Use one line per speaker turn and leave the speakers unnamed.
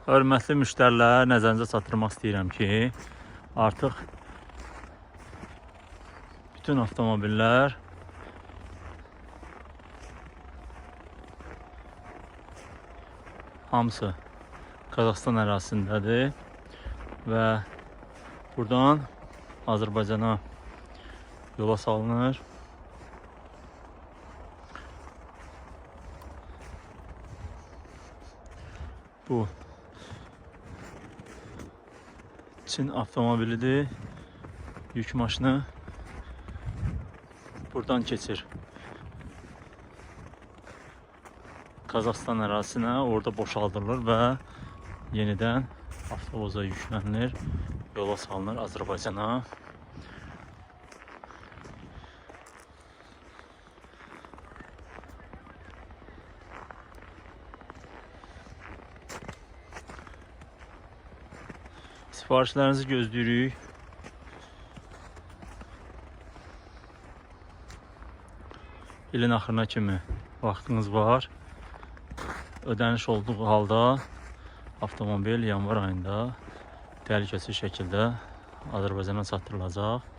Hörmətli müştərilər, nəzərinizə çatdırmaq istəyirəm ki, artıq bütün avtomobillər hamısı Qazaxıstan ərazisindədir və buradan Azərbaycana yola salınır. Bu Çin avtomobilidir. Yük maşını buradan keçir Qazaxıstan ərazisinə, orada boşaldılır və yenidən avtobusa yüklənilir, yola salınır Azərbaycana. Sifarişlərinizi gözləyirik. İlin axırına kimi vaxtınız var. Ödəniş olduğu halda avtomobil yanvar ayında təhlükəsiz şəkildə Azərbaycana çatdırılacaq.